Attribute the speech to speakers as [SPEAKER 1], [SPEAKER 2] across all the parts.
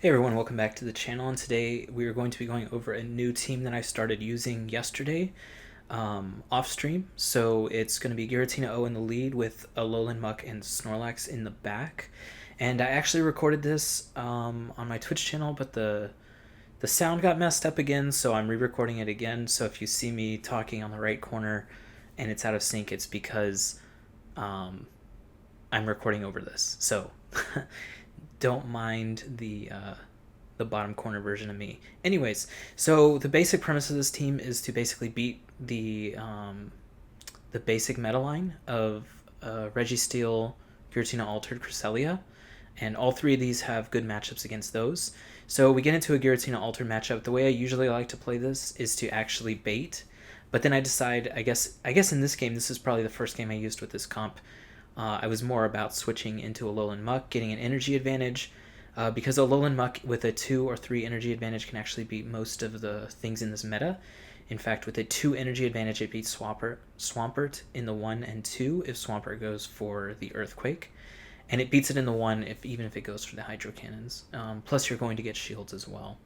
[SPEAKER 1] Hey everyone, welcome back to the channel, and today we are going to be going over a new team that I started using yesterday off stream. So it's going to be Giratina O in the lead with Alolan Muk and Snorlax in the back. And I actually recorded this on my Twitch channel, but the sound got messed up again, so I'm re-recording it again. So if you see me talking on the right corner and it's out of sync, it's because I'm recording over this. So don't mind the bottom corner version of me. Anyways, so the basic premise of this team is to basically beat the basic meta line of Registeel, Giratina Altered, Cresselia, and all three of these have good matchups against those. So we get into a Giratina Altered matchup. The way I usually like to play this is to actually bait, but then I decide, I guess in this game, this is probably the first game I used with this comp. I was more about switching into Alolan Muk, getting an energy advantage, because Alolan Muk with a 2 or 3 energy advantage can actually beat most of the things in this meta. In fact, with a 2 energy advantage, it beats Swampert in the 1 and 2 if Swampert goes for the Earthquake. And it beats it in the 1 even if it goes for the Hydro Cannons. Plus, you're going to get shields as well.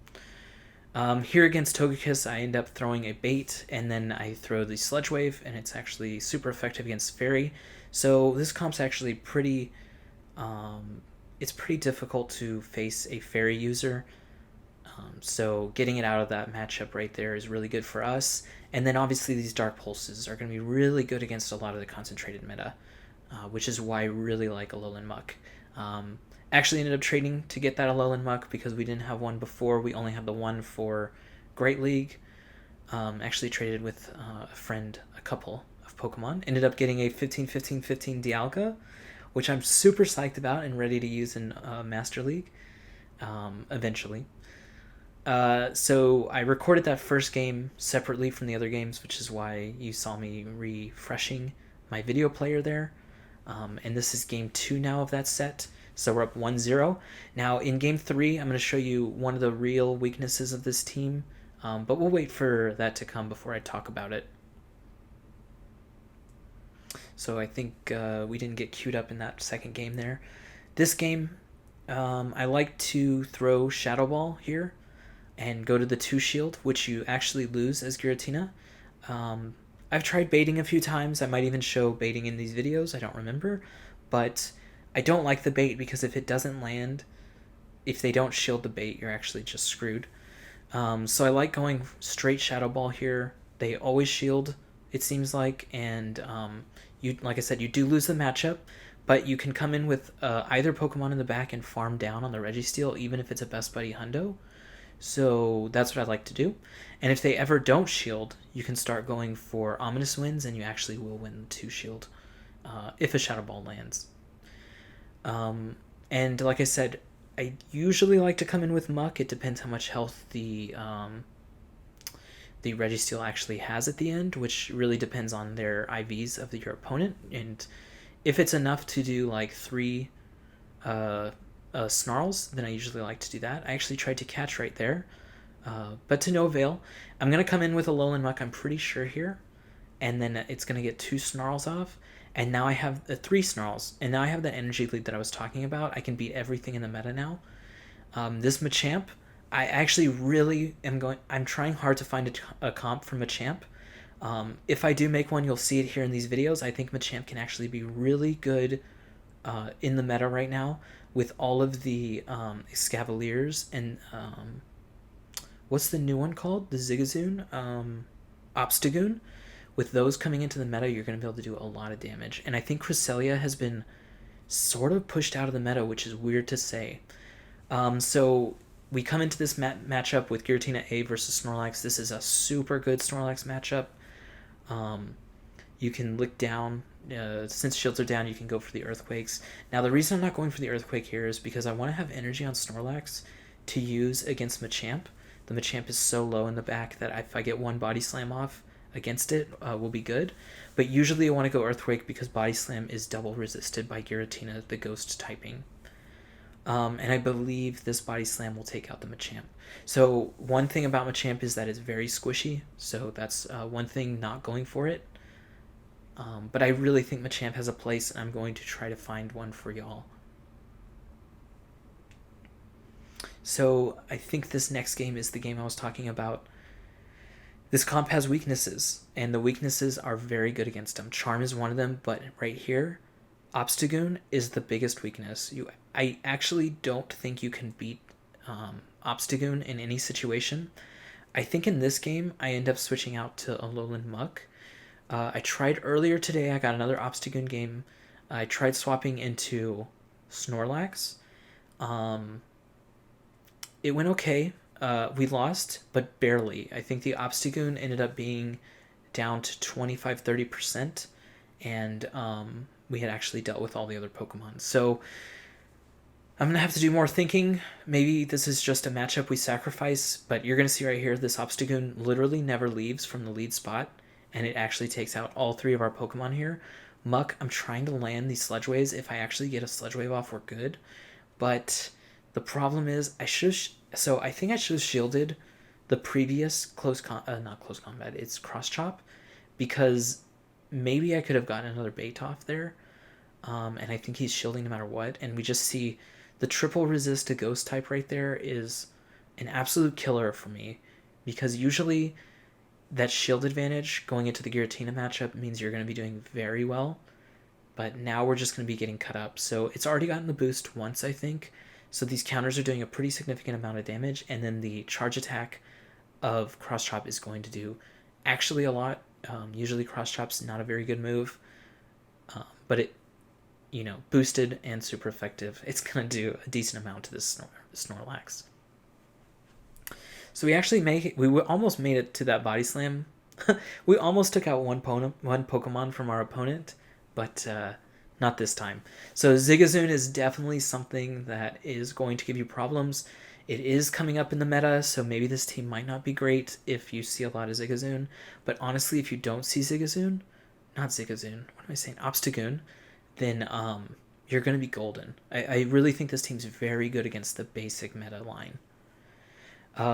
[SPEAKER 1] Here against Togekiss, I end up throwing a bait, and then I throw the Sludge Wave, and it's actually super effective against Fairy. So this comp's actually pretty... it's pretty difficult to face a Fairy user. So getting it out of that matchup right there is really good for us. And then obviously these Dark Pulses are going to be really good against a lot of the concentrated meta, which is why I really like Alolan Muk. Actually ended up trading to get that Alolan Muk because we didn't have one before. We only had the one for Great League. Actually traded with a friend, a couple of Pokemon. Ended up getting a 15-15-15 Dialga, which I'm super psyched about and ready to use in Master League eventually. So I recorded that first game separately from the other games, which is why you saw me refreshing my video player there. And this is game 2 now of that set. So we're up 1-0. Now in game 3, I'm going to show you one of the real weaknesses of this team. But we'll wait for that to come before I talk about it. So I think we didn't get queued up in that second game there. This game, I like to throw Shadow Ball here and go to the 2 shield, which you actually lose as Giratina. I've tried baiting a few times. I might even show baiting in these videos. I don't remember. But I don't like the bait because if it doesn't land, if they don't shield the bait, you're actually just screwed. So I like going straight Shadow Ball here. They always shield, it seems like, and like I said, you do lose the matchup, but you can come in with either Pokemon in the back and farm down on the Registeel, even if it's a Best Buddy Hundo. So that's what I like to do. And if they ever don't shield, you can start going for Ominous Winds, and you actually will win 2 shield if a Shadow Ball lands. And like I said, I usually like to come in with Muk. It depends how much health the Registeel actually has at the end, which really depends on their IVs of your opponent. And if it's enough to do like 3 Snarls, then I usually like to do that. I actually tried to catch right there, but to no avail. I'm going to come in with a Alolan Muk, I'm pretty sure here, and then it's going to get 2 Snarls off, and now I have 3 Snarls, and now I have that energy lead that I was talking about. I can beat everything in the meta now. This Machamp, I actually really I'm trying hard to find a comp for Machamp. If I do make one, you'll see it here in these videos. I think Machamp can actually be really good in the meta right now with all of the Escavaliers and what's the new one called? The Zigzagoon? Obstagoon. With those coming into the meta, you're going to be able to do a lot of damage. And I think Cresselia has been sort of pushed out of the meta, which is weird to say. So we come into this matchup with Giratina A versus Snorlax. This is a super good Snorlax matchup. You can lick down. Since shields are down, you can go for the Earthquakes. Now, the reason I'm not going for the Earthquake here is because I want to have energy on Snorlax to use against Machamp. The Machamp is so low in the back that if I get one Body Slam off against it, will be good. But usually I want to go Earthquake because Body Slam is double resisted by Giratina, the Ghost typing. And I believe this Body Slam will take out the Machamp. So one thing about Machamp is that it's very squishy, so that's one thing not going for it. But I really think Machamp has a place, and I'm going to try to find one for y'all. So I think this next game is the game I was talking about. This comp has weaknesses, and the weaknesses are very good against them. Charm is one of them, but right here, Obstagoon is the biggest weakness. I actually don't think you can beat Obstagoon in any situation. I think in this game, I end up switching out to Alolan Muk. I tried earlier today, I got another Obstagoon game. I tried swapping into Snorlax. Um, it went okay. We lost, but barely. I think the Obstagoon ended up being down to 25-30%, and we had actually dealt with all the other Pokemon. So I'm going to have to do more thinking. Maybe this is just a matchup we sacrifice, but you're going to see right here, this Obstagoon literally never leaves from the lead spot, and it actually takes out all three of our Pokemon here. Muk, I'm trying to land these Sludge Waves. If I actually get a Sludge Wave off, we're good. But the problem is, I think I should have shielded the previous not close combat, it's Cross Chop, because maybe I could have gotten another bait off there. And I think he's shielding no matter what, and we just see the triple resist to ghost type right there is an absolute killer for me, because usually that shield advantage going into the Giratina matchup means you're going to be doing very well, but now we're just going to be getting cut up. So it's already gotten the boost once, I think, so these counters are doing a pretty significant amount of damage, and then the charge attack of Cross Chop is going to do actually a lot. Usually Cross Chop's not a very good move, but it, boosted and super effective, it's going to do a decent amount to this Snorlax. So we actually almost made it to that body slam. We almost took out one Pokemon from our opponent, but not this time. So Zigzagoon is definitely something that is going to give you problems. It is coming up in the meta, so maybe this team might not be great if you see a lot of Zigzagoon. But honestly, if you don't see Zigzagoon, Obstagoon, then you're going to be golden. I really think this team's very good against the basic meta line.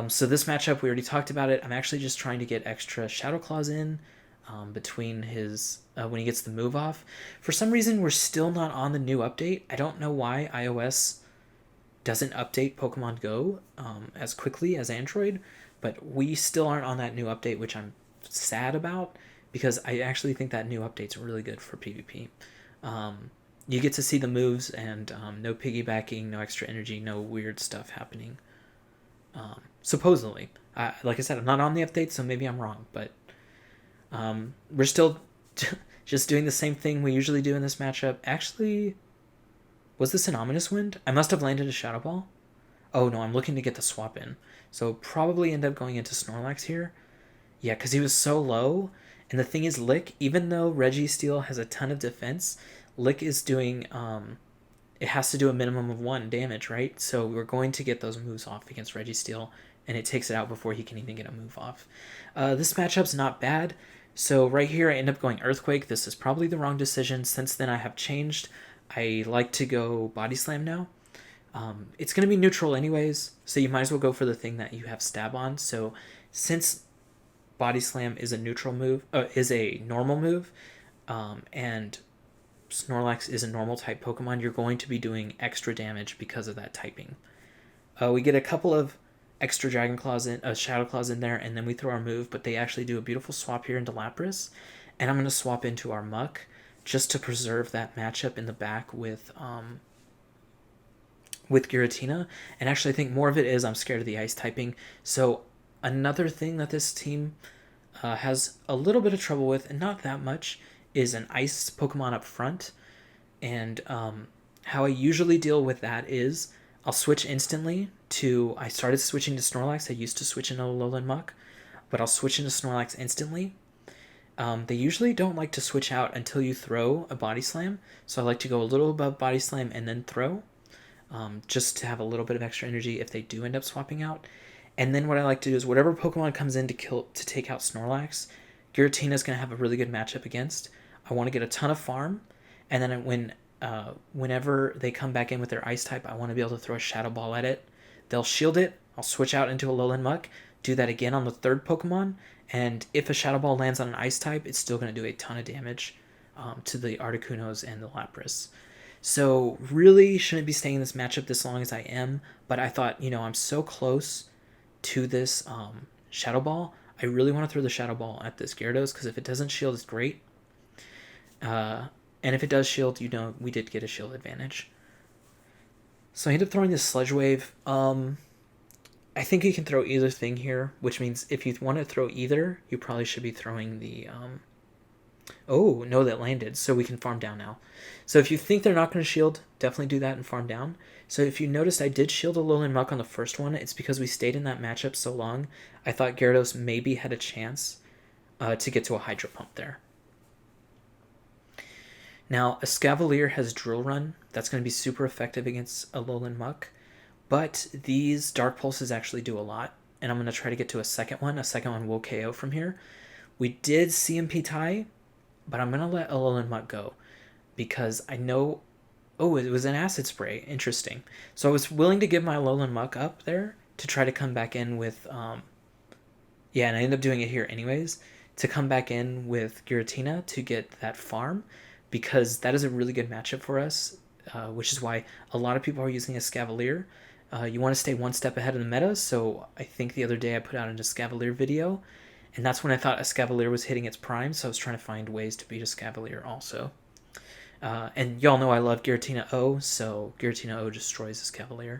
[SPEAKER 1] So this matchup, we already talked about it. I'm actually just trying to get extra Shadow Claws in between his when he gets the move off. For some reason, we're still not on the new update. I don't know why iOS doesn't update Pokemon Go as quickly as Android, but we still aren't on that new update, which I'm sad about, because I actually think that new update's really good for PvP. You get to see the moves, and no piggybacking, no extra energy, no weird stuff happening. Supposedly. Like I said, I'm not on the update, so maybe I'm wrong, but we're still just doing the same thing we usually do in this matchup. Actually, was this an Ominous Wind? I must have landed a Shadow Ball. Oh no, I'm looking to get the swap in. So probably end up going into Snorlax here. Yeah, because he was so low. And the thing is, Lick, even though Registeel has a ton of defense, Lick is doing... it has to do a minimum of 1 damage, right? So we're going to get those moves off against Registeel, and it takes it out before he can even get a move off. This matchup's not bad. So right here, I end up going Earthquake. This is probably the wrong decision. Since then, I have changed. I like to go Body Slam now. It's going to be neutral anyways, so you might as well go for the thing that you have Stab on. So since Body Slam is a neutral move, is a normal move, and Snorlax is a normal type Pokemon, you're going to be doing extra damage because of that typing. We get a couple of extra Dragon Claws Shadow Claws in there, and then we throw our move, but they actually do a beautiful swap here into Lapras, and I'm going to swap into our Muk just to preserve that matchup in the back with Giratina. And actually, I think more of it is I'm scared of the ice typing. So another thing that this team has a little bit of trouble with, and not that much, is an ice Pokemon up front. And how I usually deal with that is I'll switch instantly to... I started switching to Snorlax. I used to switch into Alolan Muk, but I'll switch into Snorlax instantly. They usually don't like to switch out until you throw a Body Slam, so I like to go a little above Body Slam and then throw, just to have a little bit of extra energy if they do end up swapping out. And then what I like to do is whatever Pokemon comes in to take out Snorlax, Giratina's going to have a really good matchup against. I want to get a ton of farm, and then whenever they come back in with their Ice type, I want to be able to throw a Shadow Ball at it. They'll shield it, I'll switch out into Alolan Muk, do that again on the third Pokemon, and if a Shadow Ball lands on an Ice type, it's still going to do a ton of damage to the Articunos and the Lapras. So really shouldn't be staying in this matchup this long as I am, but I thought, I'm so close to this Shadow Ball. I really want to throw the Shadow Ball at this Gyarados, because if it doesn't shield, it's great. And if it does shield, we did get a shield advantage. So I end up throwing this Sludge Wave. I think you can throw either thing here, which means if you want to throw either, you probably should be throwing the... Oh, no, that landed, so we can farm down now. So if you think they're not going to shield, definitely do that and farm down. So if you noticed, I did shield Alolan Muk on the first one. It's because we stayed in that matchup so long. I thought Gyarados maybe had a chance to get to a Hydro Pump there. Now, Escavalier has Drill Run. That's going to be super effective against Alolan Muk. But these Dark Pulses actually do a lot. And I'm going to try to get to a second one. A second one will KO from here. We did CMP tie, but I'm going to let Alolan Muk go. Because I know... Oh, it was an Acid Spray. Interesting. So I was willing to give my Alolan Muk up there to try to come back in with... Yeah, and I ended up doing it here anyways. To come back in with Giratina to get that farm. Because that is a really good matchup for us. Which is why a lot of people are using Escavalier. You want to stay one step ahead of the meta. So I think the other day I put out an Escavalier video. And that's when I thought Escavalier was hitting its prime. So I was trying to find ways to beat Escavalier also. And y'all know I love Giratina O, so Giratina O destroys Escavalier.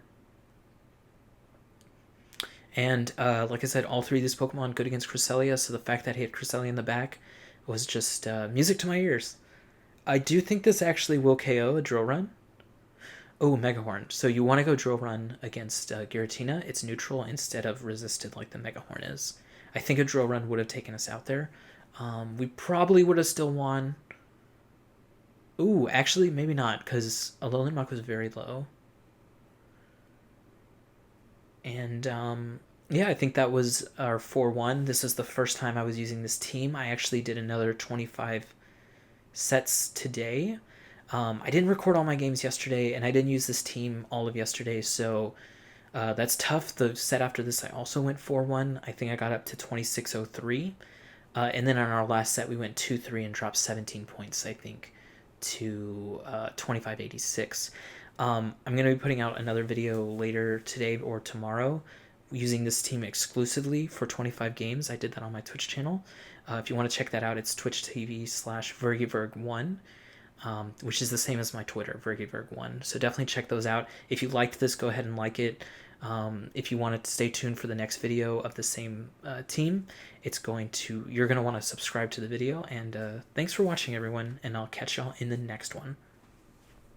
[SPEAKER 1] And like I said, all three of these Pokemon good against Cresselia, so the fact that he had Cresselia in the back was just music to my ears. I do think this actually will KO a Drill Run. Oh, Mega Horn. So you want to go Drill Run against Giratina. It's neutral instead of resisted like the Mega Horn is. I think a Drill Run would have taken us out there. We probably would have still won. Ooh, actually, maybe not, because Alolan Muk was very low. And, yeah, I think that was our 4-1. This is the first time I was using this team. I actually did another 25 sets today. I didn't record all my games yesterday, and I didn't use this team all of yesterday, so that's tough. The set after this, I also went 4-1. I think I got up to 2603. And then on our last set, we went 2-3 and dropped 17 points, I think, to 2586. I'm going to be putting out another video later today or tomorrow using this team exclusively for 25 games. I did that on my Twitch channel. If you want to check that out, it's twitch.tv/Vergiverg1, which is the same as my Twitter, Vergiverg1. So definitely check those out. If you liked this, go ahead and like it. If you wanted to stay tuned for the next video of the same team, you're going to want to subscribe to the video. And thanks for watching, everyone, and I'll catch y'all in the next one.